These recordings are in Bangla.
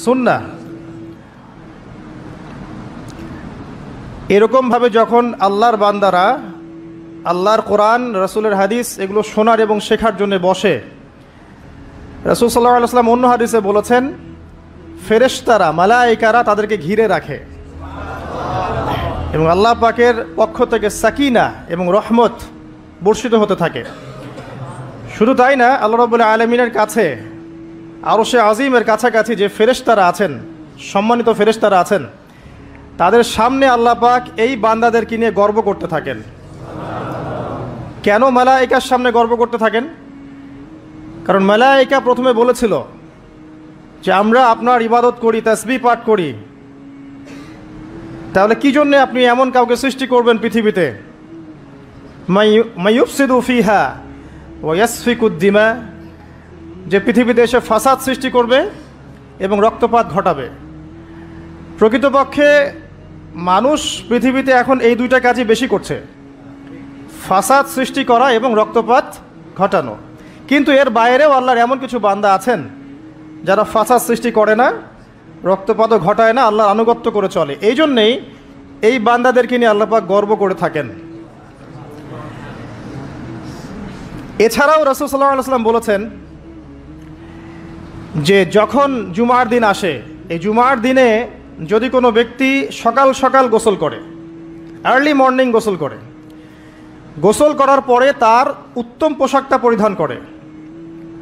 সুন্নাহ। এরকমভাবে যখন আল্লাহর বান্দারা আল্লাহর কোরআন, রাসূলের হাদিস এগুলো শোনার এবং শেখার জন্য বসে, রাসূল সাল্লাল্লাহু আলাইহি ওয়াসাল্লাম অন্য হাদিসে বলেছেন ফেরেশতারা, মালায়েকারা তাদেরকে ঘিরে রাখে এবং আল্লাহ পাকের পক্ষ থেকে সাকিনা এবং রহমত বর্ষিত হতে থাকে। শুধু তাই না, আল্লাহ রাব্বুল আলামিনের কাছে আরশে আজিমের কাছাকাছি যে ফেরেশতারা আছেন, সম্মানিত ফেরেশতারা আছেন, তাদের সামনে আল্লাহ পাক এই বান্দাদেরকে নিয়ে গর্ব করতে থাকেন। কেন মালায়েকার সামনে গর্ব করতে থাকেন? কারণ মালায়েকা প্রথমে বলেছিল যে আমরা আপনার ইবাদত করি, তাসবিহ পাঠ করি, তাহলে কি জন্য আপনি এমন কাউকে সৃষ্টি করবেন পৃথিবীতে মাইয়ুফসিদু ফিহা ওয়া ইয়াসফিকুদ দিমা, যে পৃথিবীতে এসে ফাসাদ সৃষ্টি করবে এবং রক্তপাত ঘটাবে। প্রকৃতপক্ষে মানুষ পৃথিবীতে এখন এই দুইটা কাজই বেশি করছে, ফাসাদ সৃষ্টি করা এবং রক্তপাত ঘটানো। কিন্তু এর বাইরেও আল্লাহর এমন কিছু বান্দা আছেন যারা ফাসাদ সৃষ্টি করে না, রক্তপাতও ঘটায় না, আল্লাহর আনুগত্য করে চলে। এই জন্যেই এই বান্দাদেরকে নিয়ে আল্লাহ পাক গর্ব করে থাকেন। এছাড়াও রাসূল সাল্লাল্লাহু আলাইহি ওয়াসাল্লাম বলেছেন যে যখন জুমার দিন আসে, এই জুমার দিনে যদি কোনো ব্যক্তি সকাল সকাল গোসল করে, আর্লি মর্নিং গোসল করে, গোসল করার পরে তার উত্তম পোশাকটা পরিধান করে,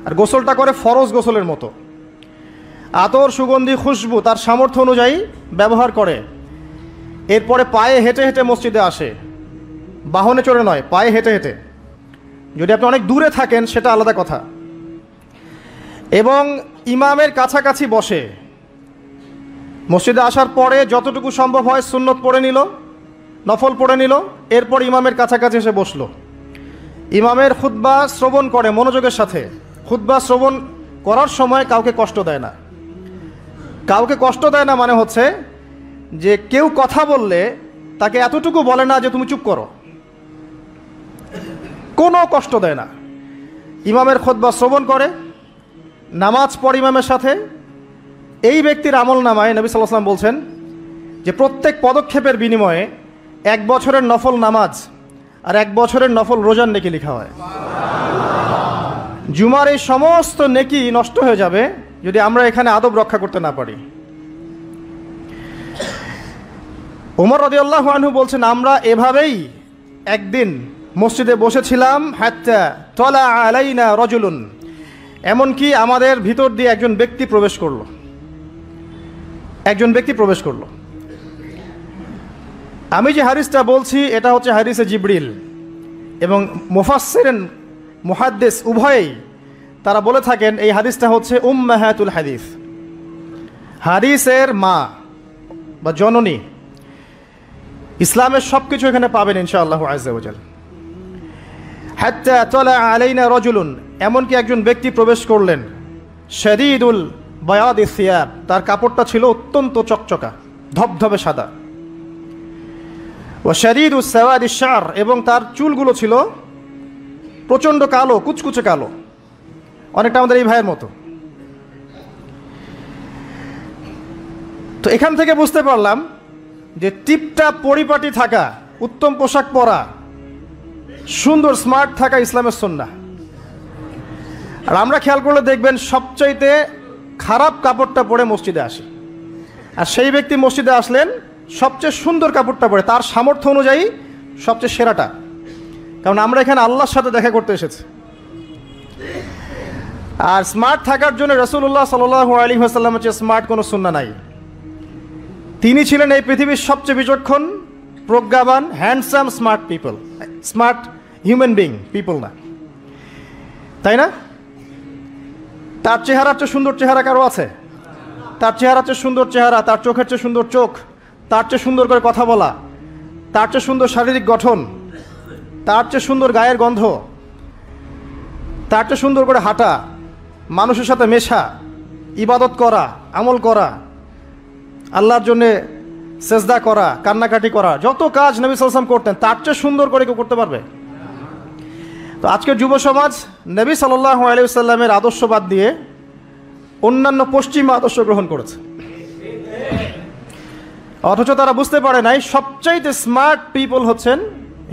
আর গোসলটা করে ফরজ গোসলের মতো, আতর, সুগন্ধি, খুশবু তার সামর্থ্য অনুযায়ী ব্যবহার করে, এরপরে পায়ে হেঁটে হেঁটে মসজিদে আসে, বাহনে চড়ে নয়, পায়ে হেঁটে হেঁটে। যদি আপনি অনেক দূরে থাকেন সেটা আলাদা কথা। এবং ইমামের কাছাকাছি বসে, মসজিদে আসার পরে যতটুকু সম্ভব হয় সুন্নত পড়ে নিল, নফল পড়ে নিল, এরপর ইমামের কাছাকাছি এসে বসলো, ইমামের খুতবা শ্রবণ করে মনোযোগের সাথে। খুতবা শ্রবণ করার সময় কাউকে কষ্ট দেয় না। কাউকে কষ্ট দেয় না মানে হচ্ছে যে কেউ কথা বললে তাকে এতটুকু বলে না যে তুমি চুপ করো, কোনো কষ্ট দেয় না। ইমামের খুতবা শ্রবণ করে, নামাজ পড়ে ইমামের সাথে। এই ব্যক্তির আমল নামায় নবী সাল্লাল্লাহু আলাইহি ওয়াসাল্লাম বলছেন যে প্রত্যেক পদক্ষেপের বিনিময়ে 1 বছরের নফল নামাজ আর 1 বছরের নফল রোজার নেকি লেখা হয়। জুমার এই সমস্ত নেকি নষ্ট হয়ে যাবে যদি আমরা এখানে আদব রক্ষা করতে না পারি। ওমর রাদিয়াল্লাহু আনহু বলছেন আমরা এভাবেই একদিন মসজিদে বসেছিলাম, হাত্তা তলা আলাইনা রাজুলুন, এমনকি আমাদের ভিতর দিয়ে একজন ব্যক্তি প্রবেশ করলো। একজন ব্যক্তি প্রবেশ করলো। আমি যে হাদিসটা বলছি এটা হচ্ছে হাদিসে জিবরিল, এবং মুফাসসিরিন, মুহাদ্দিস উভয়েই তারা বলে থাকেন এই হাদিসটা হচ্ছে উম্মাহাতুল হাদিস, হাদিসের মা বা জননী। ইসলামের সব কিছু এখানে পাবেন ইনশাআল্লাহ আযজা ওয়া জাল। হাত্তা তালা আলাইনা রাজুলুন, এমনকি একজন ব্যক্তি প্রবেশ করলেন, শাদীদুল বায়াদিস সিয়াব, তার কাপড়টা ছিল অত্যন্ত চকচকা, ধবধবে সাদা। ওয়া শাদীদুস সাওয়াদিশ শা'r, এবং তার চুলগুলো ছিল প্রচণ্ড কালো, কুচকুচে কালো, অনেকটা আমাদের এই ভাইয়ের মতো। তো এখান থেকে বুঝতে পারলাম যে টিপটাপ পরিপাটি থাকা, উত্তম পোশাক পরা, সুন্দর স্মার্ট থাকা ইসলামের সুন্নাহ। আর আমরা খেয়াল করলে দেখবেন সবচাইতে খারাপ কাপড়টা পরে মসজিদে আসে, আর সেই ব্যক্তি মসজিদে আসলেন সবচেয়ে সুন্দর কাপড়টা পরে, তার সামর্থ্য অনুযায়ী সবচেয়ে সেরাটা। কারণ আমরা এখানে আল্লাহর সাথে দেখা করতে এসেছি। আর স্মার্ট থাকার জন্য রাসূলুল্লাহ সাল্লাল্লাহু আলাইহি ওয়াসাল্লামের চেয়ে স্মার্ট কোনো সুন্নাহ নাই। তিনি ছিলেন এই পৃথিবীর সবচেয়ে বিচক্ষণ, প্রজ্ঞাবান, handsome, smart people, smart human being people না, তাই না? তার চেহারার চেয়ে সুন্দর চেহারা কারো আছে? তার চেহারার চেয়ে সুন্দর চেহারা, তার চোখের চেয়ে সুন্দর চোখ, তার চেয়ে সুন্দর করে কথা বলা, তার চেয়ে সুন্দর শারীরিক গঠন, তার চেয়ে সুন্দর গায়ের গন্ধ, তার চেয়ে সুন্দর করে হাঁটা, মানুষের সাথে মেশা, ইবাদত করা, আমল করা, আল্লাহর জন্যে সেজদা করা, কান্নাকাটি করা, যত কাজ নবী সাল্লাল্লাহু আলাইহি ওয়াসাল্লাম করতেন তার চেয়ে সুন্দর করে কেউ করতে পারবে? তো আজকের যুব সমাজ নবী সাল্লাল্লাহু আলাইহি ওয়াসাল্লামের আদর্শবাদ দিয়ে অন্যান্য পশ্চিমা আদর্শ গ্রহণ করেছে, অথচ তারা বুঝতে পারে নাই সবচাইতে স্মার্ট পিপল হচ্ছেন,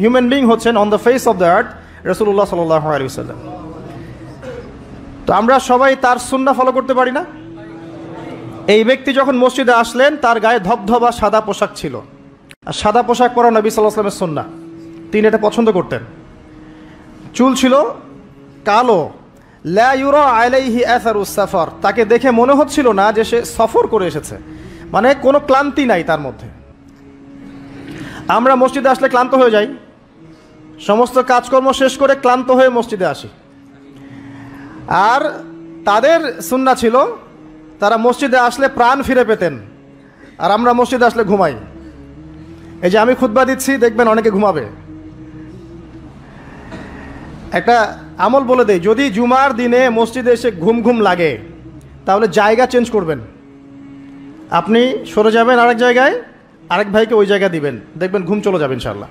হিউম্যান বিং হচ্ছেন on the face of the earth রাসূলুল্লাহ সাল্লাল্লাহু আলাইহি ওয়াসাল্লাম। তো আমরা সবাই তার সুন্নাহ ফলো করতে পারি না? এই ব্যক্তি যখন মসজিদে আসলেন তার গায়ে ধবধবা সাদা পোশাক ছিল, আর সাদা পোশাক পরা নবী সাল্লাল্লাহু আলাইহি ওয়াসাল্লামের সুন্নাহ, তিনি এটা পছন্দ করতেন। চুল ছিল কালো, লা ইউরা আলাইহি আসারুস সাফার, তাকে দেখে মনে হচ্ছিল না যে সে সফর করে এসেছে, মানে কোনো ক্লান্তি নাই তার মধ্যে। আমরা মসজিদে আসলে ক্লান্ত হয়ে যাই, সমস্ত কাজকর্ম শেষ করে ক্লান্ত হয়ে মসজিদে আসি, আর তাদের সুন্নাহ ছিল তারা মসজিদে আসলে প্রাণ ফিরে পেতেন, আর আমরা মসজিদে আসলে ঘুমাই। এই যে আমি খুতবা দিচ্ছি, দেখবেন অনেকে ঘুমাবে। একটা আমল বলে দেই, যদি জুমার দিনে মসজিদে এসে ঘুম ঘুম লাগে তাহলে জায়গা চেঞ্জ করবেন, আপনি সরে যাবেন আরেক জায়গায়, আরেক ভাইকে ওই জায়গা দিবেন, দেখবেন ঘুম চলে যাবে ইনশাআল্লাহ।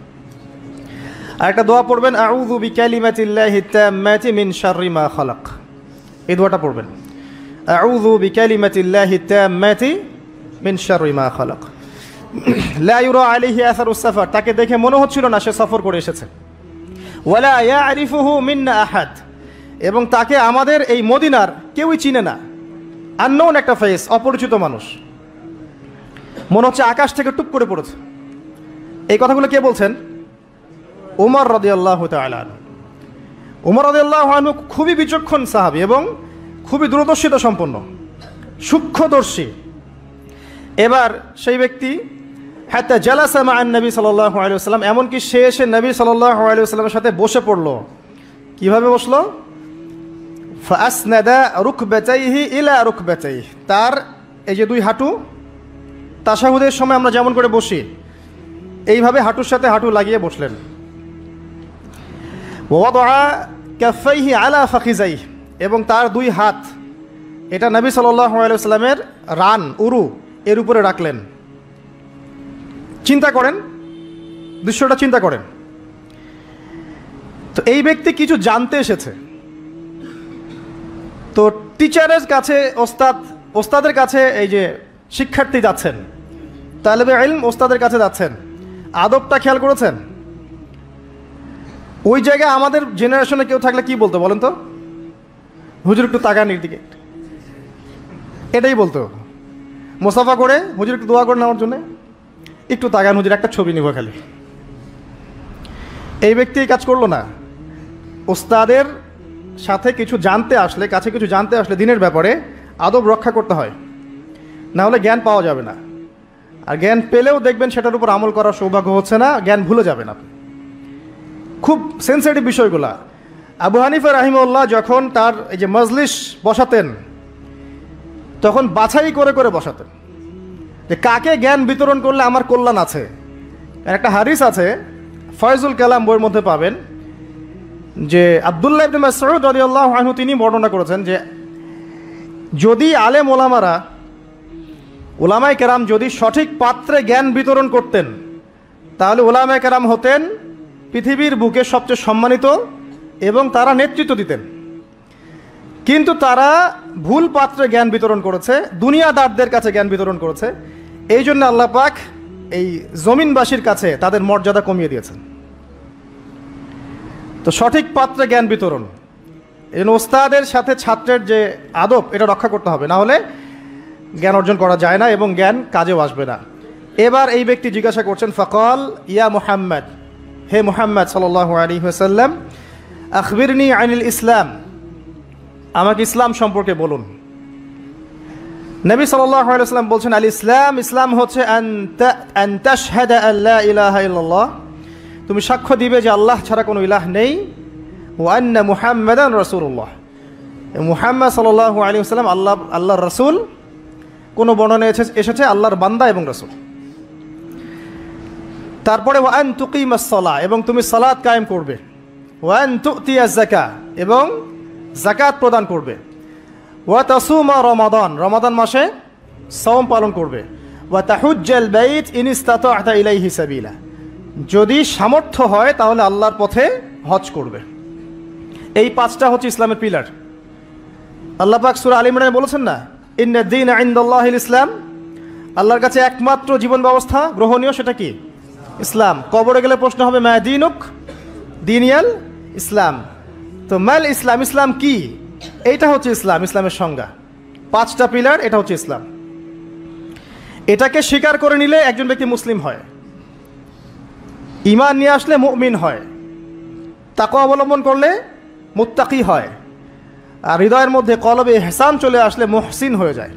আর একটা দোয়া পড়বেন, আউযু বিকালিমাতিল্লাহি তাম্মাতি মিন শাররি মা খালাক, এই দোয়াটা পড়বেন, আউযু বিকালিমাতিল্লাহি তাম্মাতি মিন শাররি মা খালাক। লা ইউরা আলাইহি আসারুস সাফার, তাকে দেখে মনে হচ্ছিল না সে সফর করে এসেছে। ওয়ালা ইয়ারিফুহু মিন্না আহাদ, এবং তাকে আমাদের এই মদিনার কেউই চিনে না, আননোন একটা ফেস, অপরিচিত মানুষ, মনে হচ্ছে আকাশ থেকে টুপ করে পড়েছে। এই কথাগুলো কে বলছেন? ওমর রাদিয়াল্লাহু তাআলা আনহু। ওমর রাদিয়াল্লাহু আনহু খুবই বিচক্ষণ সাহাবী এবং খুবই দূরদর্শিতা সম্পন্ন, সূক্ষ্মদর্শী। এবার সেই ব্যক্তি হাত্তা জালাসা মা নবী সাল্লাল্লাহু আলাইহি ওয়াসাল্লাম, এমনকি সে এসে নবী সাল্লাল্লাহু আলাইহি ওয়াসাল্লামের সাথে বসে পড়লো। কিভাবে বসলো? ফাসনাদা রুকবাতাইহি ইলা রুকবাতাইহি, তার এই যে দুই হাঁটু তাশাহুদের সময় আমরা যেমন করে বসি এইভাবে হাঁটুর সাথে হাঁটু লাগিয়ে বসলেন। ওয়াদা কাফাইহি আলা ফাখিজাইহি, এবং তার দুই হাত এটা নবী সাল্লাল্লাহু আলাইহি ওয়াসাল্লামের রান উরু এর উপরে রাখলেন। চিন্তা করেন, দৃশ্যটা চিন্তা করেন। তো এই ব্যক্তি কিছু জানতে এসেছে, তো টিচারের কাছে ওস্তাদের কাছে এই যে শিক্ষার্থী যাচ্ছেন, তালেবে ইলম ওস্তাদের কাছে যাচ্ছেন, আদবটা খেয়াল করেছেন? ওই জায়গায় আমাদের জেনারেশনে কেউ থাকলে কি বলতো বলেন তো? হুজুর একটু তাকান দিকে, এটাই বলতো। মোসাফা করে হুজুর একটু দোয়া করে নেওয়ার জন্য একটু তাকান হুজুর, একটা ছবি নিব খালি। এই ব্যক্তি এই কাজ করলো না। ওস্তাদের সাথে কিছু জানতে আসলে, কাছে কিছু জানতে আসলে দিনের ব্যাপারে আদব রক্ষা করতে হয়, না হলে জ্ঞান পাওয়া যাবে না। আর জ্ঞান পেলেও দেখবেন সেটার উপর আমল করার সৌভাগ্য হচ্ছে না, জ্ঞান ভুলে যাবেন আপনি। খুব সেন্সিটিভ বিষয়গুলা। আবু হানিফা রাহিমাহুল্লাহ যখন তার এই যে মজলিস বসাতেন, তখন বাছাই করে করে বসাতেন যে কাকে জ্ঞান বিতরণ করলে আমার কল্যাণ আছে। একটা হাদিস আছে, ফয়জুল কালাম বইয়ের মধ্যে পাবেন, যে আব্দুল্লাহ ইবনে মাসউদ রাদিয়াল্লাহু আনহু তিনি বর্ণনা করেছেন যে যদি আলেম ওলামায়ে কেরাম যদি সঠিক পাত্রে জ্ঞান বিতরণ করতেন, তাহলে ওলামায়ে কেরাম হতেন পৃথিবীর বুকে সবচেয়ে সম্মানিত এবং তারা নেতৃত্ব দিতেন। কিন্তু তারা ভুল পাত্রে জ্ঞান বিতরণ করেছে, দুনিয়াদারদের কাছে জ্ঞান বিতরণ করেছে। এই জন্য আল্লাহ পাক এই জমিনবাসীর কাছে তাদের মর্যাদা কমিয়ে দিয়েছেন। তো সঠিক পাত্রে জ্ঞান বিতরণ, এই জন্য ওস্তাদের সাথে ছাত্রের যে আদব এটা রক্ষা করতে হবে, না হলে জ্ঞান অর্জন করা যায় না এবং জ্ঞান কাজেও আসবে না। এবার এই ব্যক্তি জিজ্ঞাসা করছেন, ফাকাল ইয়া মুহাম্মদ, হে মুহাম্মদ সাল্লাল্লাহু আলাইহি ওয়াসাল্লাম, আখবিরনি আনিল ইসলাম, আমাকে ইসলাম সম্পর্কে বলুন। নবী সাল্লাল্লাহু আলাইহি ওয়াসাল্লাম বলছেন, আল ইসলাম, ইসলাম হচ্ছে আন তাশহাদা আল্লা ইলাহা ইল্লাল্লাহ, তুমি সাক্ষ্য দিবে যে আল্লাহ ছাড়া কোনো ইলাহ নেই, ওয়া আন্না মুহাম্মাদান রাসূলুল্লাহ, মুহাম্মদ সাল্লাল্লাহু আলাইহি ওয়াসাল্লাম আল্লাহর রাসূল। কোনো বর্ণনায় এসেছে আল্লাহর বান্দা এবং রাসূল। তারপরে ওয়া আন তুকিমাস সালাহ, এবং তুমি সালাত কায়েম করবে, ওয়া আন তুতিয়াজ যাকাত, এবং যাকাত প্রদান করবে, ওয়া তাসুমা রমাদান, রমাদান মাসে সাওম পালন করবে, ওয়া তাহুজ্জাল বাইত ইন ইসতাতা'তা ইলাইহি সাবিলা, যদি সামর্থ্য হয় তাহলে আল্লাহর পথে হজ করবে। এই পাঁচটা হচ্ছে ইসলামের পিলার। আল্লাহ পাক সূরা আল ইমরানে বলেছেন না, ইন্না দ্বীনা ইনদাল্লাহিল ইসলাম, আল্লাহর কাছে একমাত্র জীবন ব্যবস্থা গ্রহণীয় সেটা কি? ইসলাম। কবরে গেলে প্রশ্ন হবে মা দীনুক, দীনিয়াল ইসলাম। তো মাল ইসলাম, ইসলাম কি? এইটা হচ্ছে ইসলাম, ইসলামের সংজ্ঞা। 5টা পিলার, এটা হচ্ছে ইসলাম। এটাকে স্বীকার করে নিলে একজন ব্যক্তি মুসলিম হয়, ঈমান নিয়ে আসলে মুমিন হয়, তাকওয়া অবলম্বন করলে মুত্তাকি হয়, আর হৃদয়ের মধ্যে কলবে ইহসান চলে আসলে মুহসিন হয়ে যায়।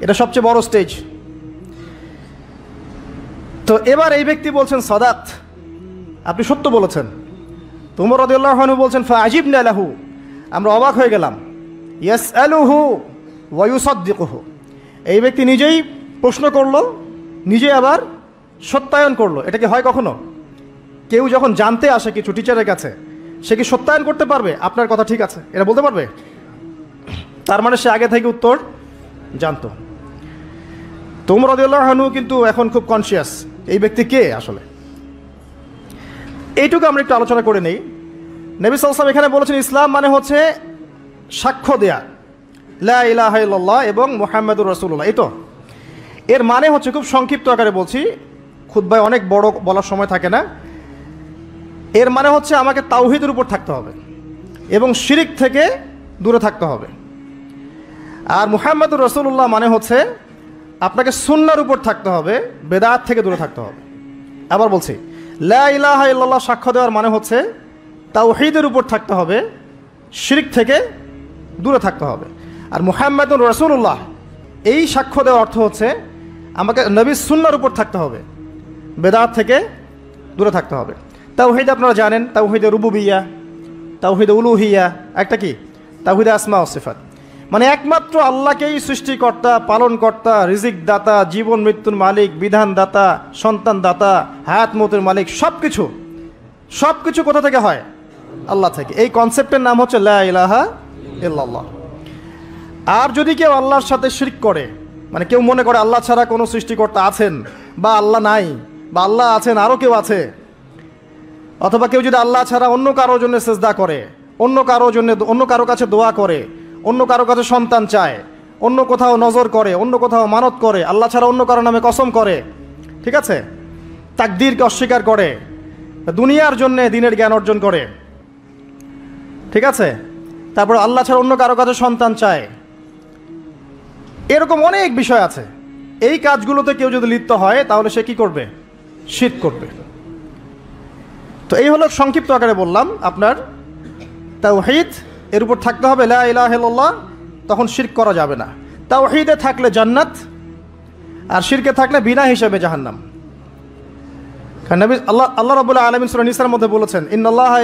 এটা সবচেয়ে বড় স্টেজ। তো এবার এই ব্যক্তি বলছেন সাদাত, আপনি সত্য বলেছেন। তো উমর রাদিয়াল্লাহু আনহু বলছেন ফাআজিবনা লাহু, আমরা অবাক হয়ে গেলাম। ইয়াসআলুহু ওয়া ইউসাদ্দিকুহু, এই ব্যক্তি নিজেই প্রশ্ন করলো, নিজে আবার সত্যায়ন করলো। এটা কি হয় কখনো? কেউ যখন জানতে আসে কিছু টিচারের কাছে, সে কি সত্যায়ন করতে পারবে আপনার কথা ঠিক আছে এটা বলতে পারবে? তার মানে সে আগে থেকে উত্তর জানতো। তো উমর রাদিয়াল্লাহু আনহু কিন্তু এখন খুব কনসিয়াস এই ব্যক্তি কে আসলে। এইটুকু আমরা একটু আলোচনা করে নেই। নবী সাল্লাল্লাহু আলাইহি ওয়াসাল্লাম এখানে বলেছেন ইসলাম মানে হচ্ছে সাক্ষ্য দেয়া লা ইলাহা ইল্লাল্লাহ এবং মুহাম্মাদুর রাসূলুল্লাহ। এই তো এর মানে হচ্ছে, খুব সংক্ষিপ্ত আকারে বলছি, খুতবায় অনেক বড় বলার সময় থাকে না। এর মানে হচ্ছে আমাকে তাওহীদের উপর থাকতে হবে এবং শিরিক থেকে দূরে থাকতে হবে। আর মুহাম্মাদুর রাসূলুল্লাহ মানে হচ্ছে আপনাকে সুন্নাহর উপর থাকতে হবে, বেদাত থেকে দূরে থাকতে হবে। আবার বলছি, লা ইলাহা ইল্লাল্লাহ সাক্ষ্য দেওয়ার মানে হচ্ছে তাওহীদের উপর থাকতে হবে, শিরিক থেকে দূরে থাকতে হবে। আর মুহাম্মাদুর রাসূলুল্লাহ এই সাক্ষ্য দেওয়ার অর্থ হচ্ছে আমাকে নবীর সুন্নাহর উপর থাকতে হবে, বেদাত থেকে দূরে থাকতে হবে। তাওহীদ আপনারা জানেন, তাওহীদে রুবুবিয়্যাহ, তাওহীদে উলুহিয়্যাহ, একটা কি তাওহীদে আসমা ও সিফাত, মানে একমাত্র আল্লাহকেই সৃষ্টিকর্তা, পালনকর্তা, রিজিক দাতা, জীবন মৃত্যুর মালিক, বিধান দাতা, সন্তান দাতা, হায়াত মৌতের মালিক, সব কিছু কোথা থেকে হয়? আল্লাহ থেকে। এই কনসেপ্টের নাম হচ্ছে লা ইলাহা ইল্লাল্লাহ। আর যদি কেউ আল্লাহর সাথে শিরক করে, মানে কেউ মনে করে আল্লাহ ছাড়া কোনো সৃষ্টিকর্তা আছেন, বা আল্লাহ নাই, বা আল্লাহ আছেন আরও কেউ আছে, অথবা কেউ যদি আল্লাহ ছাড়া অন্য কারোর জন্য সেজদা করে, অন্য কারো কাছে দোয়া করে, অন্য কারো কাছে সন্তান চায়, অন্য কোথাও নজর করে, অন্য কোথাও মানত করে, আল্লাহ ছাড়া অন্য কারো নামে কসম করে, ঠিক আছে, তাকদীরকে অস্বীকার করে, দুনিয়ার জন্যে দিনের জ্ঞান অর্জন করে, ঠিক আছে, তারপর আল্লাহ ছাড়া অন্য কারো কাছে সন্তান চায়, এরকম অনেক বিষয় আছে। এই কাজগুলোতে কেউ যদি লিপ্ত হয় তাহলে সে কি করবে? শিরক করবে। তো এই হলো সংক্ষিপ্ত আকারে বললাম আপনার তাওহীদ, এর উপর থাকতে হবে লা ইলাহা ইল্লাল্লাহ, তখন শিরক করা যাবে না। তাওহীদে থাকলে জান্নাত, আর শিরকে থাকলে বিনা হিসাবে জাহান্নাম। কারণ নবী আল্লাহ রাব্বুল আলামিন সূরা নিসার মধ্যে বলেছেন ইন্নাল্লাহা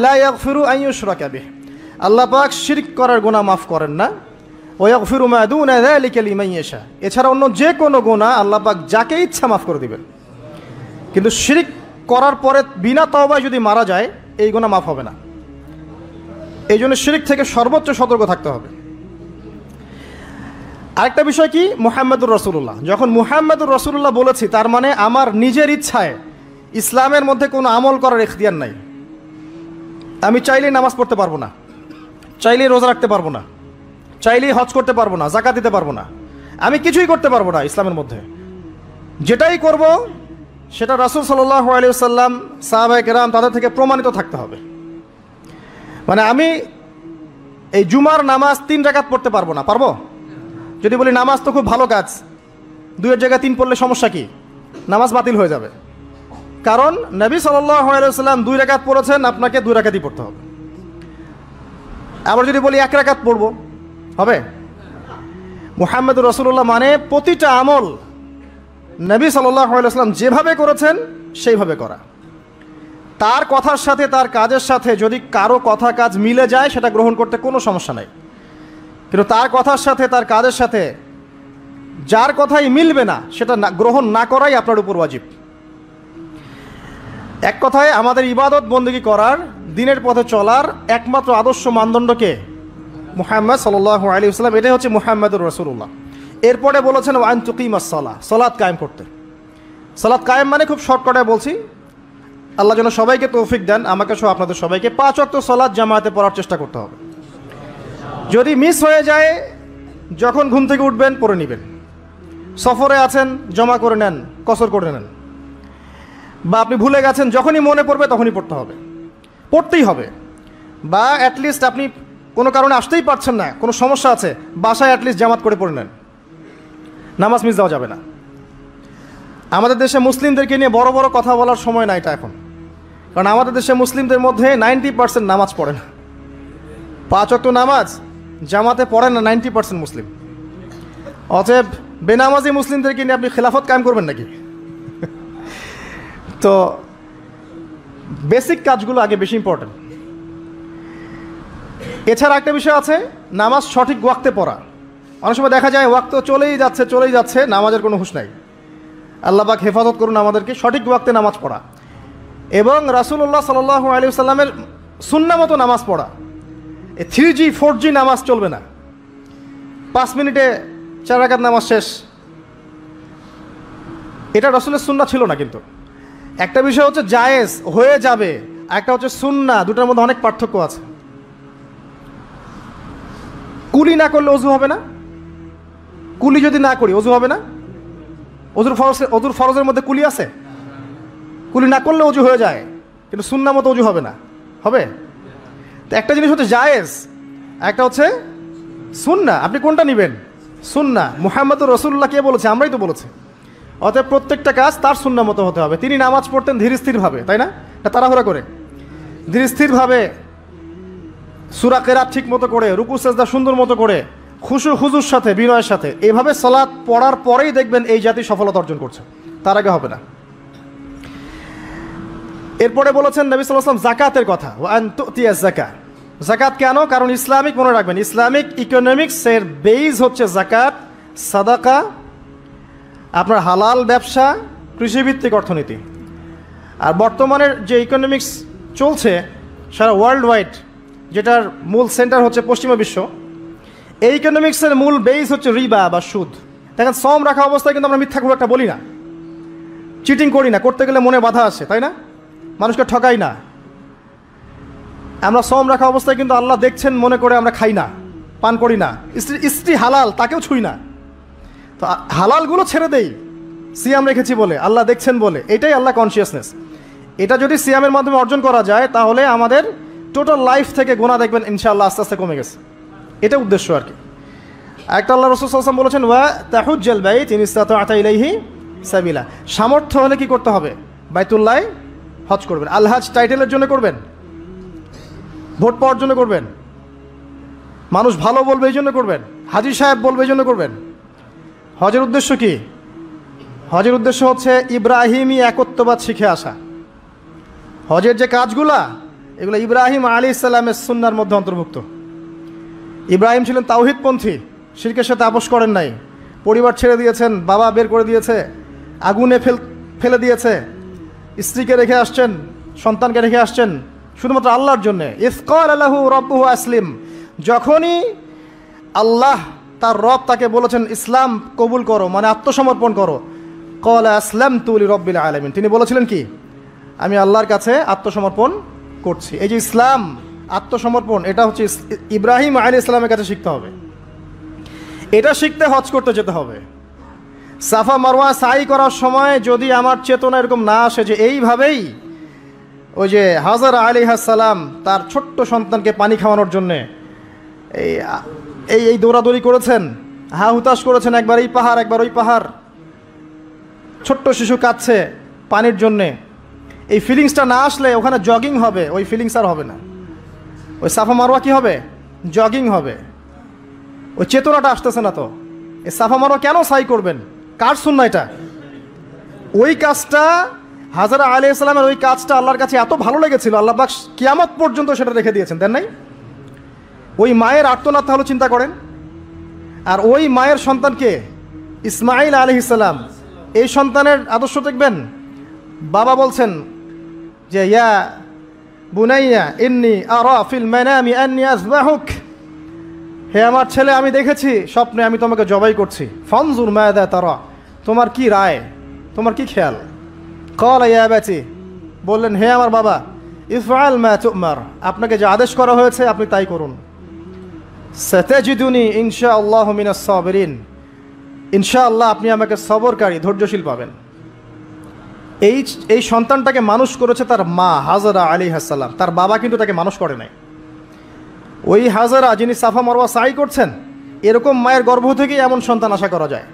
লা ইয়াগফিরু আন ইউশরাকা বিহি, আল্লাহ পাক শিরক করার গুনাহ মাফ করেন না, ওয়া ইয়াগফিরু মা দুনা যালিকা লিমান ইয়াশা, এছাড়া অন্য যে কোনো গুনাহ আল্লাহ পাক যাকে ইচ্ছা মাফ করে দিবেন। কিন্তু শিরক করার পরে বিনা তওবায় যদি মারা যায় এই গুনাহ মাফ হবে না। এই জন্য শিরক থেকে সর্বোচ্চ সতর্ক থাকতে হবে। আরেকটা বিষয় কি, মুহাম্মাদুর রাসূলুল্লাহ। যখন মুহাম্মাদুর রাসূলুল্লাহ বলেছি, তার মানে আমার নিজের ইচ্ছায় ইসলামের মধ্যে কোনো আমল করার ইখতিয়ার নাই। আমি চাইলেই নামাজ পড়তে পারবো না, চাইলেই রোজা রাখতে পারবো না, চাইলেই হজ করতে পারবো না, যাকাত দিতে পারবো না, আমি কিছুই করতে পারবো না ইসলামের মধ্যে। যেটাই করব সেটা রাসূল সাল্লাল্লাহু আলাইহি ওয়াসাল্লাম, সাহাবায়ে কেরাম তাদের থেকে প্রমাণিত থাকতে হবে। মানে আমি এই জুমার নামাজ 3 রাকাত পড়তে পারবো না, পারবো? যদি বলি নামাজ তো খুব ভালো কাজ, 2-এর জায়গায় 3 পড়লে সমস্যা কি? নামাজ বাতিল হয়ে যাবে। কারণ নবী সাল্লাল্লাহু আলাইহি ওয়াসাল্লাম 2 রাকাত পড়েছেন, আপনাকে 2 রাকাতই পড়তে হবে। আবার যদি বলি 1 রাকাত পড়বো, হবে? মুহাম্মাদুর রাসূলুল্লাহ মানে প্রতিটা আমল নবী সাল্লাল্লাহু আলাইহি ওয়াসাল্লাম যেভাবে করেছেন সেইভাবে করা। তার কথার সাথে তার কাজের সাথে যদি কারো কথা কাজ মিলে যায় সেটা গ্রহণ করতে কোনো সমস্যা নাই, কিন্তু তার কথার সাথে তার কাজের সাথে যার কথাই মিলবে না সেটা গ্রহণ না করাই আপনার উপর ওয়াজিব। এক কথায় আমাদের ইবাদত বন্দেগী করার, দিনের পথে চলার একমাত্র আদর্শ মানদণ্ডকে মুহাম্মদ সাল্লাল্লাহু আলাইহি ওয়াসাল্লাম, এটাই হচ্ছে মুহাম্মাদুর রাসূলুল্লাহ। এরপরে বলেছেন ওয়া আন তুকিমাস সালাহ, সালাত কায়েম করতে। সালাত কায়েম মানে খুব শর্টকাটে বলছি, আল্লাহ যেন সবাইকে তৌফিক দেন, আমাকে সহ আপনাদের সবাইকে 5 ওয়াক্ত সালাত জামাতে পড়ার চেষ্টা করতে হবে। যদি মিস হয়ে যায়, যখন ঘুম থেকে উঠবেন পড়ে নেবেন। সফরে আছেন, জমা করে নেন, কসর করে নেন। বা আপনি ভুলে গেছেন, যখনই মনে পড়বে তখনই পড়তে হবে, পড়তেই হবে। বা অ্যাটলিস্ট আপনি কোনো কারণে আসতেই পারছেন না, কোনো সমস্যা আছে, বাসায় অ্যাটলিস্ট জামাত করে পড়ে নেন, নামাজ মিস দেওয়া যাবে না। আমাদের দেশে মুসলিমদেরকে নিয়ে বড় বড় কথা বলার সময় না এটা এখন, কারণ আমাদের দেশে মুসলিমদের মধ্যে 90% নামাজ পড়ে না। 5 ওয়াক্ত নামাজ জামাতে পড়ে না 90% মুসলিম। অতএব বেনামাজি মুসলিমদেরকে নিয়ে আপনি খেলাফত কায়েম করবেন নাকি? তো বেসিক কাজগুলো আগে বেশি ইম্পর্টেন্ট। এছাড়া একটা বিষয় আছে, নামাজ সঠিক ওয়াক্তে পড়া। অনেক সময় দেখা যায় ওয়াক্ত চলেই যাচ্ছে, নামাজের কোনো হুঁশ নাই। আল্লাহ পাক হেফাজত করুন আমাদেরকে। সঠিক ওয়াক্তে নামাজ পড়া এবং রাসূলুল্লাহ সাল্লাল্লাহু আলাইহি ওয়াসাল্লামের সুন্নাহ মতো নামাজ পড়া। 3G 4G নামাজ চলবে না। 5 মিনিটে 4 রাকাত নামাজ শেষ, এটা রাসূলের সুন্নাহ ছিল না। কিন্তু একটা বিষয় হচ্ছে জায়েজ হয়ে যাবে, একটা হচ্ছে সুন্নাহ, দুটার মধ্যে অনেক পার্থক্য আছে। কুলি না করলে অজু হবে না, কুলি যদি না করি অজু হবে না। অজুর ফরজের মধ্যে কুলি আছে, কুলি না করলে অজু হয়ে যায়, কিন্তু সুন্নাহ মতো অজু হবে না, হবে? তো একটা জিনিস হচ্ছে জায়েজ, একটা হচ্ছে সুন্নাহ। আপনি কোনটা নেবেন? সুন্নাহ। মুহাম্মদুর রাসূলুল্লাহ কে বলেছে? আমরাই তো বলেছি। অতএব প্রত্যেকটা কাজ তার সুন্নাহ মতো হতে হবে। তিনি নামাজ পড়তেন ধীর স্থিরভাবে, তাই না? তাড়াহুড়া করে ধীর স্থিরভাবে, সূরা কেরাত ঠিক মতো করে, রুকু সেজদা সুন্দর মতো করে, খুশু হুজুর সাথে, বিনয়ের সাথে। এইভাবে সালাত পড়ার পরেই দেখবেন এই জাতি সফলতা অর্জন করছে, তার আগে হবে না। এরপরে বলেছেন নবী সাল্লাল্লাহু আলাইহি ওয়াসাল্লাম যাকাতের কথা, ওয়া আন তুতিয়াজ যাকাত। যাকাত কেন? কারণ ইসলামিক, মনে রাখবেন, ইসলামিক ইকোনমিক্সের বেজ হচ্ছে যাকাত, সাদাকা, আপনার হালাল ব্যবসা, কৃষিভিত্তিক অর্থনীতি। আর বর্তমানের যে ইকোনমিক্স চলছে সারা ওয়ার্ল্ড ওয়াইড, যেটার মূল সেন্টার হচ্ছে পশ্চিমা বিশ্ব, এই ইকোনমিক্সের মূল বেস হচ্ছে রিবা বা সুদ। দেখেন, সম রাখা অবস্থায় কিন্তু আমরা মিথ্যা খুব একটা বলি না, চিটিং করি না, করতে গেলে মনে বাধা আসে, তাই না? মানুষকে ঠকাই না। আমরা সম রাখা অবস্থায় কিন্তু আল্লাহ দেখছেন মনে করে আমরা খাই না, পান করি না। স্ত্রী হালাল, তাকেও ছুই না। তো হালালগুলো ছেড়ে দেই সিয়াম রেখেছি বলে, আল্লাহ দেখছেন বলে। এটাই আল্লাহ কনসিয়াসনেস। এটা যদি সিয়ামের মাধ্যমে অর্জন করা যায়, তাহলে আমাদের টোটাল লাইফ থেকে গুনাহ দেখবেন ইনশাআল্লাহ আস্তে আস্তে কমে গেছে। এটা উদ্দেশ্য আর কি। একটা আল্লাহ রাসূল সাল্লাল্লাহু আলাইহি ওয়াসাল্লাম বলেছেন, ওয়া তাহুজ্জাল বাইত ইন ইসতাতা ইলাইহি সাবিলা। সামর্থ্য হলে কি করতে হবে? বাইতুল্লাহ হজ করবেন। আল হজ টাইটেলের জন্য করবেন? ভোট পাওয়ার জন্য করবেন? মানুষ ভালো বলবে এই জন্য করবেন? হাজী সাহেব বলবে এই জন্য করবেন? হজের উদ্দেশ্য কি? হজের উদ্দেশ্য হচ্ছে ইব্রাহিমী একত্ববাদ শিখে আসা। হজের যে কাজগুলা, এগুলো ইব্রাহিম আলাইহিস সালামের সুন্নাহর মধ্যে অন্তর্ভুক্ত। ইব্রাহিম ছিলেন তাওহীদপন্থী, শিরকের সাথে আপোষ করেন নাই। পরিবার ছেড়ে দিয়েছেন, বাবা বের করে দিয়েছে, আগুনে ফেলে দিয়েছে, স্ত্রীকে রেখে আসছেন, সন্তানকে রেখে আসছেন শুধুমাত্র আল্লাহর জন্যে। ইয ক্বালা লাহু রাব্বুহু আসলিম, যখনই আল্লাহ তার রব তাকে বলেছেন ইসলাম কবুল করো, মানে আত্মসমর্পণ করো, ক্বালা আসলামতু লিরাব্বিল আলামিন, তিনি বলেছিলেন কি? আমি আল্লাহর কাছে আত্মসমর্পণ করছি। এই যে ইসলাম, আত্মসমর্পণ, এটা হচ্ছে ইব্রাহিম আলাইহিস সালামের কাছে শিখতে হবে। এটা শিখতে হজ করতে যেতে হবে। সাফা মারওয়া সাই করার সময় যদি আমার চেতনা এরকম না আসে যে এইভাবেই ওই যে হাজারা আলাইহিস সালাম তার ছোট্ট সন্তানকে পানি খাওয়ানোর জন্যে এই দৌড়াদৌড়ি করেছেন, হা হুতাশ করেছেন, একবার এই পাহাড় একবার ওই পাহাড়, ছোট্ট শিশু কাঁদছে পানির জন্যে, এই ফিলিংসটা না আসলে ওখানে জগিং হবে, ওই ফিলিংস আর হবে না। ওই সাফা মারওয়া কি হবে? জগিং হবে। ওই চেতনাটা আসতেছে না। তো এই সাফা মারওয়া কেন সাই করবেন? কার সুন্নাহ এটা? ওই কাজটা, হাজরা আলাইহিস সালামের ওই কাজটা আল্লাহর কাছে এত ভালো লেগেছিল, আল্লাহ পাক কিয়ামত পর্যন্ত সেটা রেখে দিয়েছেন, দেন নাই? ওই মায়ের আর্তনাদ তাহলে চিন্তা করেন। আর ওই মায়ের সন্তানকে ইসমাঈল আলাইহিস সালাম, এই সন্তানের আদর্শ দেখবেন। বাবা বলছেন যে ইয়া বুনাইয়া ইন্নী আরা ফিল মানামি আন্নী আযবাহুক, হে আমার ছেলে, আমি দেখেছি স্বপ্নে আমি তোমাকে জবাই করছি। ফানজুর মাযা তারা, তোমার কি রায়, তোমার কি খেয়াল? ক্বালা ইয়া আবাতি বললেন, হে আমার বাবা, ইফআল মা তুমার, আপনাকে যে আদেশ করা হয়েছে আপনি তাই করুন। সাতাজিদুনি ইনশাআল্লাহু মিনাস সাবিরিন, ইনশাআল্লাহ আপনি আমাকে সবরকারী, ধৈর্যশীল পাবেন। এই সন্তানটাকে মানুষ করেছে তার মা হাজরা আলাইহিস সালাম, তার বাবা কিন্তু তাকে মানুষ করে নাই। ওই হাজরা যিনি সাফা মারওয়া সাই করছেন, এরকম মায়ের গর্ভ থেকেই এমন সন্তান আশা করা যায়।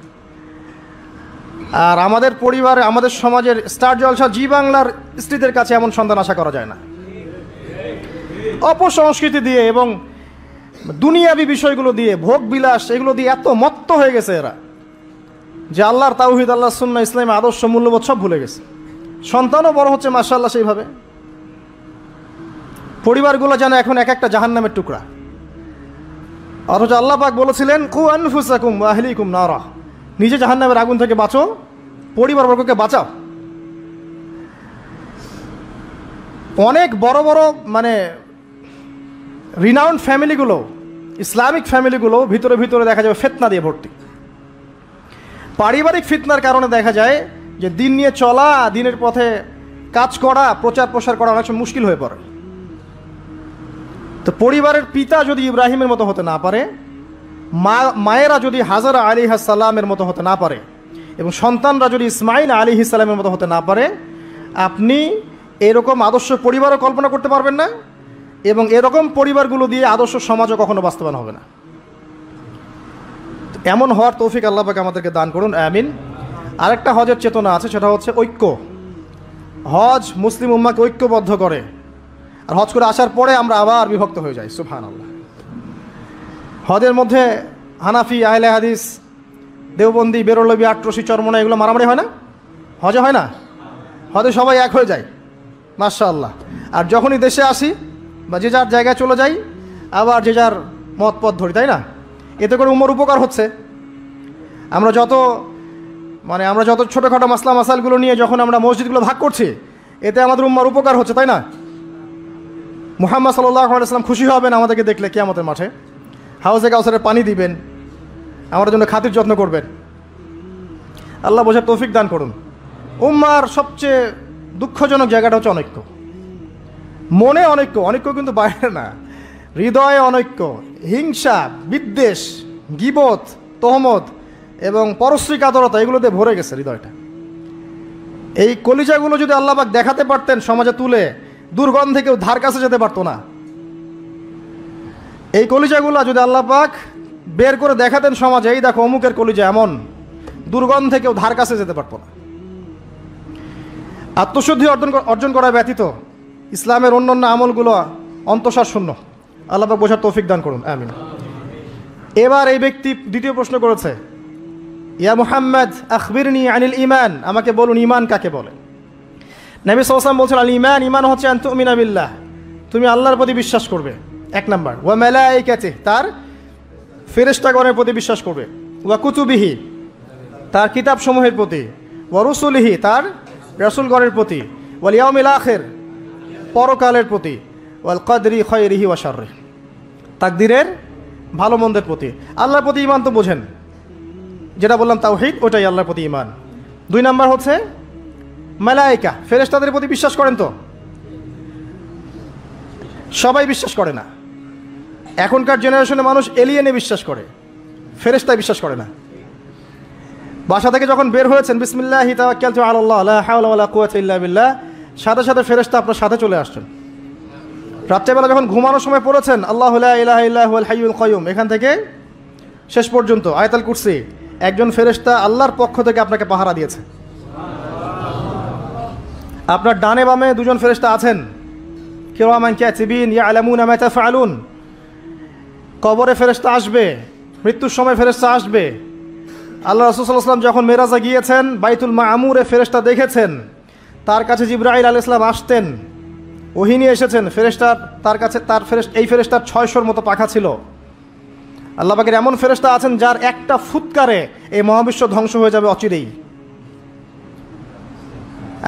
আর আমাদের পরিবারে, আমাদের সমাজের স্টার জলসা জি বাংলার স্ত্রীদের কাছে এমন সন্তান আশা করা যায় না। অপসংস্কৃতি দিয়ে এবং দুনিয়াবি বিষয়গুলো দিয়ে, ভোগ বিলাস, এগুলো দিয়ে এত মত্ত হয়ে গেছে এরা যে আল্লাহর তাওহীদ, আল্লাহর সুন্নাহ, ইসলামের আদর্শ, মূল্যবোধ সব ভুলে গেছে। সন্তানও বড় হচ্ছে মাশাআল্লাহ সেইভাবে। পরিবারগুলো যেন এখন এক একটা জাহান্নামের টুকরা। অথচ আল্লাহ পাক বলেছিলেন, কু আনফুসাকুম ওয়া আহলিকুম নারা, নিজে জাহান্নামের আগুন থেকে বাঁচো, পরিবারবর্গকে বাঁচাও। অনেক বড় বড় মানে রিনাউন্ড ফ্যামিলিগুলো, ইসলামিক ফ্যামিলিগুলো ভিতরে ভিতরে দেখা যাবে ফিতনা দিয়ে ভর্তি। পারিবারিক ফিতনার কারণে দেখা যায় যে দিন নিয়ে চলা, দিনের পথে কাজ করা, প্রচার প্রসার করা অনেক সময় মুশকিল হয়ে পড়ে। তো পরিবারের পিতা যদি ইব্রাহিমের মতো হতে না পারে, মায়েরা যদি হাজরা আলাইহিস সালামের মতো হতে না পারে, এবং সন্তানরা যদি ইসমাইল আলাইহিস সালামের মতো হতে না পারে, আপনি এরকম আদর্শ পরিবারও কল্পনা করতে পারবেন না, এবং এরকম পরিবারগুলো দিয়ে আদর্শ সমাজও কখনো বাস্তবায়ন হবে না। এমন হওয়ার তৌফিক আল্লাহ পাক আমাদেরকে দান করুন, আমিন। আরেকটা হজের চেতনা আছে, সেটা হচ্ছে ঐক্য। হজ মুসলিম উম্মাহকে ঐক্যবদ্ধ করে, আর হজ করে আসার পরে আমরা আবার বিভক্ত হয়ে যাই। সুবহানাল্লাহ। হজের মধ্যে হানাফি, আহলে হাদিস, দেওবন্দি, বেরলবি, আটরশি, চরমনা, এগুলো মারামারি হয় না? হজে হয় না? হজে সবাই এক হয়ে যায়, মাশাআল্লাহ। আর যখনই দেশে আসি বা যে যার জায়গায় চলে যাই, আবার যে যার মত পথ ধরি, তাই না? এতে করে উম্মার উপকার হচ্ছে। আমরা যত ছোটোখাটো মাসলা মাসালগুলো নিয়ে যখন আমরা মসজিদগুলো ভাগ করছি, এতে আমাদের উম্মার উপকার হচ্ছে, তাই না? মুহাম্মদ সাল্লাল্লাহু আলাইহি ওয়াসাল্লাম খুশি হবেন আমাদেরকে দেখলে, কিয়ামতের মাঠে হাউজে কাউসারের পানি দিবেন, আমাদের জন্য খাতির যত্ন করবেন। আল্লাহ বোঝার তৌফিক দান করুন। উম্মার সবচেয়ে দুঃখজনক জায়গাটা হচ্ছে অনৈক্য। মনে অনৈক্য কিন্তু বাইরে না, হৃদয়ে অনৈক্য, হিংসা, বিদ্বেষ, গীবত, তহমত এবং পরশ্রী কাতরতা, এগুলোতে ভরে গেছে হৃদয়টা। এই কলিজাগুলো যদি আল্লাহ পাক দেখাতে পারতেন সমাজে তুলে, দুর্গন্ধে কেউ ধার কাছে যেতে পারতো না। এই কলিজাগুলো যদি আল্লাহ পাক বের করে দেখাতেন সমাজে, এই দেখো অমুকের কলিজা এমন, দুর্গন্ধে কেউ ধার কাছে যেতে পারতো না। আত্মশুদ্ধি অর্জন করা ব্যতীত ইসলামের অন্যান্য আমলগুলো অন্তঃসার শূন্য। আল্লাহ পাক বোঝার তৌফিক দান করুন, আমিন। এবার এই ব্যক্তি দ্বিতীয় প্রশ্ন করেছে, ইয়া মুহাম্মদ আখবিরনি আনিল ঈমান, আমাকে বলুন ঈমান কাকে বলে? নবী সাল্লাল্লাহু আলাইহি ওয়াসাল্লাম বলছেন, আল ঈমান, ঈমান হচ্ছে আন তুমিনা বিল্লাহ, তুমি আল্লাহর প্রতি বিশ্বাস করবে, এক নাম্বার। ওয়া মালাইকাতিহি, তার ফেরেশতাগণের প্রতি বিশ্বাস করবে। ওয়া কুতুবিহি, তার কিতাবসমূহের প্রতি। ওয়া রুসুলিহি, তার রাসূলগণের প্রতি। ওয়াল ইয়াউমিল আখির, পরকালের প্রতি। ওয়াল কদরি খায়রিহি ওয়া শাররিহি, তাকদীরের ভালো মন্দের প্রতি। আল্লাহর প্রতি ঈমান তো বোঝেন, যেটা বললাম তাওহীদ, ওটাই আল্লাহর প্রতি ঈমান। দুই নাম্বার হচ্ছে মালায়েকা, ফেরেশতাদের প্রতি বিশ্বাস করেন তো? সবাই বিশ্বাস করে না। এখনকার জেনারেশনে মানুষ এলিয়েনে বিশ্বাস করে, ফেরেশতায় বিশ্বাস করে না। বাসা থেকে যখন বের হয়েছেন, বিসমিল্লাহি তাওয়াক্কালতু আলাল্লাহ লা হাওলা ওয়ালা কুওয়াতা ইল্লা বিল্লাহ, সাথে সাথে ফেরেশতা আপনার সাথে চলে আসছেন। রাত্রেবেলা যখন ঘুমানোর সময় পড়েছেন আল্লাহু লা ইলাহা ইল্লা হুয়াল হাইয়ুল কাইয়ুম, এখান থেকে শেষ পর্যন্ত আয়াতুল কুরসি, একজন ফেরেশতা আল্লাহর পক্ষ থেকে আপনাকে পাহারা দিয়েছে। আপনার ডানে বামে দুজন ফেরেশতা আছেন, কিরামান কাতিবিন ইয়ালামুনা মা তাফআলুন। কবরে ফেরেশতা আসবে, মৃত্যুর সময় ফেরেশতা আসবে। আল্লাহ রাসূল সাল্লাল্লাহু আলাইহি ওয়াসাল্লাম যখন মেরাজে গিয়েছেন, বাইতুল মামুরে ফেরেশতা দেখেছেন, তার কাছে জিবরাইল আলাইহিস সালাম আসতেন, ওহী নিয়ে এসেছেন। ফেরেশতা তার কাছে, এই ফেরেশতার 600-র মতো পাখা ছিল। আল্লাহ পাকের এমন ফেরেশতা আছেন যার একটা ফুৎকারে এই মহাবিশ্ব ধ্বংস হয়ে যাবে অচিরেই।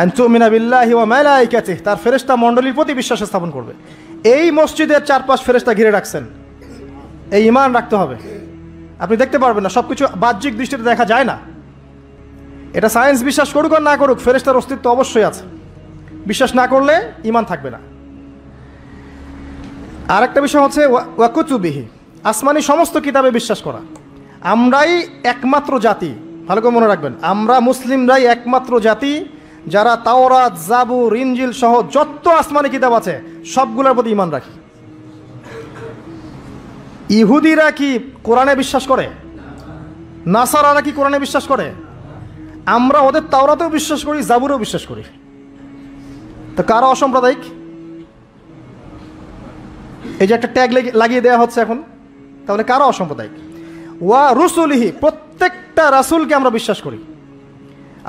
আন তুমিনা বিল্লাহি ওয়া মালাইকাতিহি, তার ফেরেশতা মণ্ডলীর প্রতি বিশ্বাস স্থাপন করবে। এই মসজিদের চারপাশ ফেরেশতা ঘিরে রাখছেন, এই ঈমান রাখতে হবে। আপনি দেখতে পারবেন না, সব কিছু বাহ্যিক দৃষ্টিতে দেখা যায় না। এটা সায়েন্স বিশ্বাস করুক আর না করুক, ফেরেশতার অস্তিত্ব অবশ্যই আছে। বিশ্বাস না করলে ঈমান থাকবে না। আর একটা বিষয় হচ্ছে ওয়াকুতুবিহি, আসমানি সমস্ত কিতাবে বিশ্বাস করা। আমরাই একমাত্র জাতি, ভালো করে মনে রাখবেন, আমরা মুসলিমরাই একমাত্র জাতি যারা তাওরাত, জাবুর, ইনজিল সহ যত আসমানি কিতাব আছে সবগুলোর প্রতি ঈমান রাখি। ইহুদিরা কি কোরআনে বিশ্বাস করে? নাসারারা কি কোরআনে বিশ্বাস করে? আমরা ওদের তাওরাতেও বিশ্বাস করি, জাবুরেও বিশ্বাস করি। তো কারা অসাম্প্রদায়িক? এই যে একটা ট্যাগ লাগিয়ে দেওয়া হচ্ছে এখন, তাহলে কারা অসাম্প্রদায়িক? ওয়া রুসুলিহি, প্রত্যেকটা রাসূলকে আমরা বিশ্বাস করি।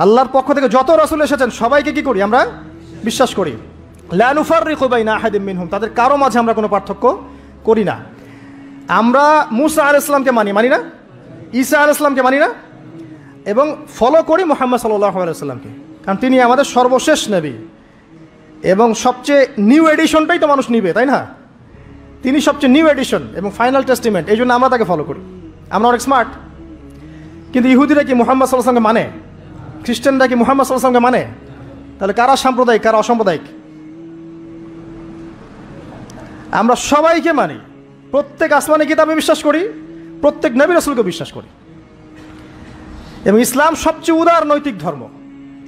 আল্লাহর পক্ষ থেকে যত রাসূল এসেছেন সবাইকে কি করি? আমরা বিশ্বাস করি। লা নুফাররিকু বাইনা আহাদিম মিনহুম, তাদের কারো মাঝে আমরা কোনো পার্থক্য করি না। আমরা মুসা আলাইহিস সালামকে মানি না, ঈসা আলাইহিস সালামকে মানি না, এবং ফলো করি মুহাম্মদ সাল্লাল্লাহু আলাইহি ওয়াসাল্লামকে, কারণ তিনি আমাদের সর্বশেষ নবী এবং সবচেয়ে নিউ এডিশনটাই তো মানুষ নিবে, তাই না? তিনি সবচেয়ে নিউ এডিশন এবং ফাইনাল টেস্টিমেন্ট, এই জন্য আমরা তাকে ফলো করি। আমরা অনেক স্মার্ট। কিন্তু ইহুদিরা কি মুহাম্মদ সাল্লাল্লাহু আলাইহি ওয়াসাল্লামকে মানে? খ্রিস্টানরা কি মুহাম্মদ সাল্লাল্লাহু আলাইহি ওয়াসাল্লামকে মানে? তাহলে কারা সাম্প্রদায়িক, কারা অসাম্প্রদায়িক? আমরা সবাইকে মানি, প্রত্যেক আসমানি কিতাবে বিশ্বাস করি, প্রত্যেক নবী রাসূলকে বিশ্বাস করি। এবং ইসলাম সবচেয়ে উদার নৈতিক ধর্ম।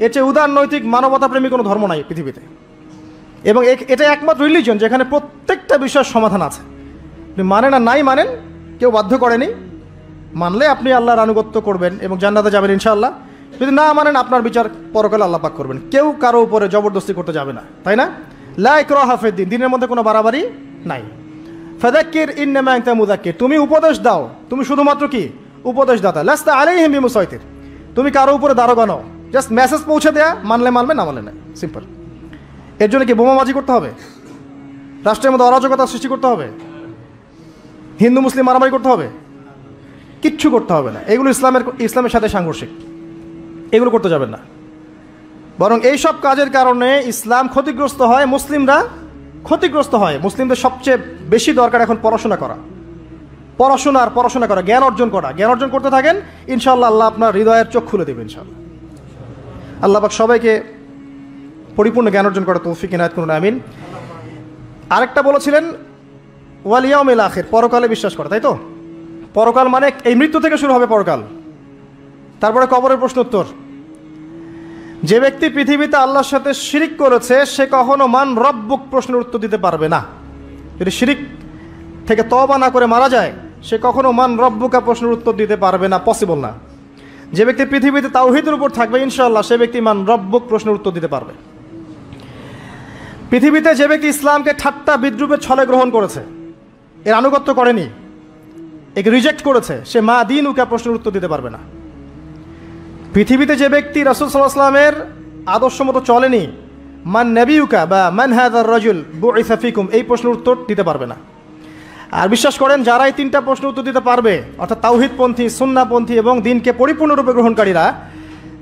এর চেয়ে উদার নৈতিক মানবতাপ্রেমী কোনো ধর্ম নাই পৃথিবীতে। এবং এটা একমাত্র রিলিজন যেখানে প্রত্যেকটা বিষয়ের সমাধান আছে। আপনি মানেন আর নাই মানেন, কেউ বাধ্য করেনি। মানলে আপনি আল্লাহর আনুগত্য করবেন এবং জান্নাতে যাবেন ইনশাআল্লাহ। যদি না মানেন আপনার বিচার পরকালে আল্লাহ পাক করবেন। কেউ কারো উপরে জবরদস্তি করতে যাবে না, তাই না? লা ইকরাহা ফিদ্দিন, দিনের মধ্যে কোনো বাড়াবাড়ি নাই। ফাযাক্কির ইন্নামা আনতা মুযাক্কির, তুমি উপদেশ দাও, তুমি শুধুমাত্র কি উপদেশদাতা। লাস্তা আলাইহিম বিমুসাইতির, তুমি কারো উপরে দারোগা নও, জাস্ট মেসেজ পৌঁছে দেয়া, মানলে মানবে, না মানলে না, সিম্পল। এর জন্য কি বোমাবাজি করতে হবে? রাষ্ট্রের মধ্যে অরাজকতা সৃষ্টি করতে হবে? হিন্দু মুসলিম মারামারি করতে হবে? কিচ্ছু করতে হবে না। এগুলো ইসলামের সাথে সাংঘর্ষিক, এগুলো করতে যাবেন না। বরং এইসব কাজের কারণে ইসলাম ক্ষতিগ্রস্ত হয়, মুসলিমরা ক্ষতিগ্রস্ত হয়। মুসলিমদের সবচেয়ে বেশি দরকার এখন পড়াশোনা করা, পড়াশোনা করা, জ্ঞান অর্জন করা। জ্ঞান অর্জন করতে থাকেন, ইনশাআল্লাহ আল্লাহ আপনার হৃদয়ের চোখ খুলে দেবেন ইনশাআল্লাহ। আল্লাহ পাক সবাইকে পরিপূর্ণ জ্ঞান অর্জন করার তৌফিক ইনায়াত করুন, আমিন। আরেকটা বলেছিলেন ওয়াল ইয়াউমিল আখির, পরকালে বিশ্বাস করা, তাই তো? পরকাল মানে এই মৃত্যু থেকে শুরু হবে পরকাল, তারপরে কবরের প্রশ্ন উত্তর। যে ব্যক্তি পৃথিবীতে আল্লাহর সাথে শিরিক করেছে সে কখনো মান রব্বুক প্রশ্নের উত্তর দিতে পারবে না। যদি শিরিক থেকে তওবা না করে মারা যায় সে কখনো মান রব্বুকা প্রশ্নের উত্তর দিতে পারবে না, পসিবল না। যে ব্যক্তি পৃথিবীতে তাওহীদের উপর থাকবে ইনশাআল্লাহ সে ব্যক্তি মান রব্বুক প্রশ্নের উত্তর দিতে পারবে। পৃথিবীতে যে ব্যক্তি ইসলামকে ঠাট্টা বিদ্রুপের ছলে গ্রহণ করেছে, এর আনুগত্য করেনি, একে রিজেক্ট করেছে, সে মা দিনুকা প্রশ্নের উত্তর দিতে পারবে না। পৃথিবীতে যে ব্যক্তি রাসূল সাল্লাল্লাহু আলাইহি ওয়াসাল্লামের আদর্শ মতো চলেনি, মান নবিয়ুকা বা মান হাযার রাজুল বুইসা ফিকুম, এই প্রশ্নের উত্তর দিতে পারবে না। আর বিশ্বাস করেন যারা এই তিনটা প্রশ্নের উত্তর দিতে পারবে, অর্থাৎ তাওহীদপন্থী, সুন্নাহপন্থী এবং দ্বীনকে পরিপূর্ণরূপে গ্রহণকারীরা,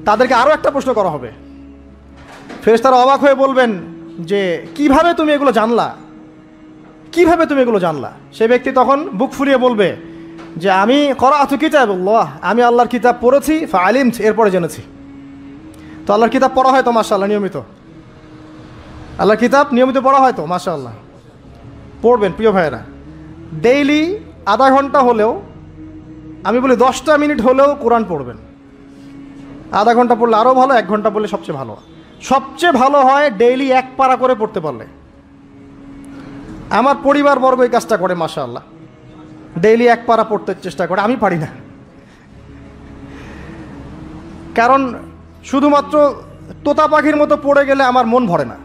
তাদেরকে আরও একটা প্রশ্ন করা হবে। ফেরেশতারা অবাক হয়ে বলবেন যে কিভাবে তুমি এগুলো জানলা, কিভাবে তুমি এগুলো জানলা? সে ব্যক্তি তখন বুক ফুলিয়ে বলবে যে আমি করাআতু কিতাবাল্লাহ, আমি আল্লাহর কিতাব পড়েছি, ফাআলিমতু, এরপরে জেনেছি। তো আল্লাহর কিতাব পড়া হয় তো মাশাআল্লাহ নিয়মিত? আল্লাহর কিতাব নিয়মিত পড়া হয় তো মাশাআল্লাহ? পড়বেন প্রিয় ভাইয়েরা, ডেইলি আধা ঘন্টা হলেও, আমি বলি 10টা মিনিট হলেও কোরআন পড়বেন। আধা ঘন্টা পড়লে আরও ভালো, 1 ঘন্টা পড়লে সবচেয়ে ভালো। সবচেয়ে ভালো হয় ডেইলি 1 পারা করে পড়তে পারলে। আমার পরিবারবর্গ এই কাজটা করে মাশাআল্লাহ, ডেইলি 1 পারা পড়তে চেষ্টা করে, আমি পারি না। কারণ শুধুমাত্র তোতা পাখির মতো পড়ে গেলে আমার মন ভরে না,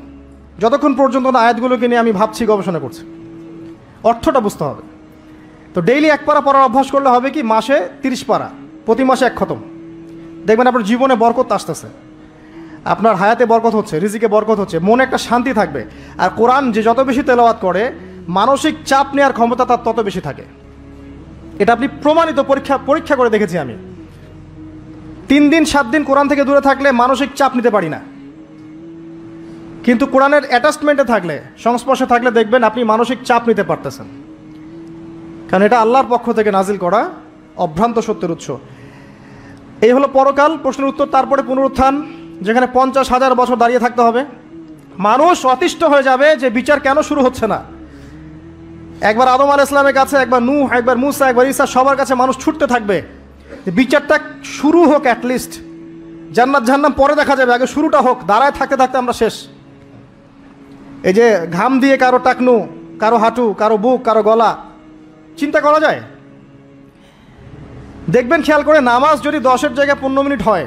যতক্ষণ পর্যন্ত না আয়াতগুলোকে নিয়ে আমি ভাবছি, গবেষণা করছি, অর্থটা বুঝতে হবে। তো ডেইলি 1 পারা পড়ার অভ্যাস করলে হবে কি, মাসে 30 পারা, প্রতি মাসে 1 খতম। দেখবেন আপনার জীবনে বরকত আসতেছে, আপনার হায়াতে বরকত হচ্ছে, রিজিকে বরকত হচ্ছে, মনে একটা শান্তি থাকবে। আর কোরআন যে যত বেশি তেলাওয়াত করে মানসিক চাপ নেওয়ার ক্ষমতা তার তত বেশি থাকে। এটা আপনি প্রমাণিত, পরীক্ষা করে দেখেছি আমি। 3 দিন 7 দিন কোরআন থেকে দূরে থাকলে মানসিক চাপ নিতে পারি না, কিন্তু কোরআনের অ্যাটাচমেন্টে থাকলে, সংস্পর্শে থাকলে দেখবেন আপনি মানসিক চাপ নিতে পারতেছেন, কারণ এটা আল্লাহর পক্ষ থেকে নাজিল করা অভ্রান্ত সত্যের উৎস। এই হলো পরকাল, প্রশ্নের উত্তর। তারপরে পুনরুত্থান, যেখানে 50,000 বছর দাঁড়িয়ে থাকতে হবে। মানুষ অতিষ্ঠ হয়ে যাবে যে বিচার কেন শুরু হচ্ছে না। একবার আদম আলাইহিস সালামের কাছে, একবার নূহ, একবার মুসা, একবার ঈসা, সবার কাছে মানুষ ছুটতে থাকবে বিচারটা শুরু হোক, অ্যাটলিস্ট জান্নাত জাহান্নাম পরে দেখা যাবে, আগে শুরুটা হোক। দাঁড়ায় থাকতে থাকতে আমরা শেষ। এই যে ঘাম দিয়ে কারো টাকনু, কারো হাঁটু, কারো বুক, কারো গলা, চিন্তা করা যায়? দেখবেন খেয়াল করে, নামাজ যদি 10-এর জায়গায় 15 মিনিট হয়,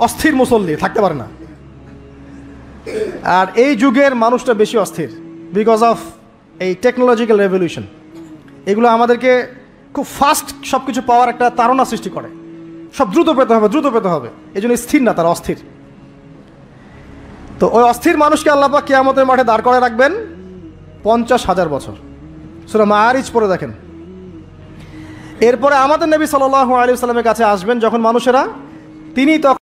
অস্থির মুসল্লি থাকতে পারে না। আর এই যুগের মানুষটা বেশি অস্থির বিকজ অফ এই টেকনোলজিক্যাল রেভলিউশন। এগুলো আমাদেরকে খুব ফাস্ট সব কিছু পাওয়ার একটা তাড়না সৃষ্টি করে। সব দ্রুত পেতে হবে, দ্রুত পেতে হবে, এই জন্য স্থির না, তারা অস্থির। তো ওই অস্থির মানুষকে আল্লাহ পাক কিয়ামতের মাঠে দাঁড় করে রাখবেন 50,000 বছর। সূরা মাআরিজ পড়ে দেখেন। এরপরে আমাদের নবী সাল্লাল্লাহু আলাইহি ওয়াসাল্লামের কাছে আসবেন যখন মানুষেরা, তিনি তখন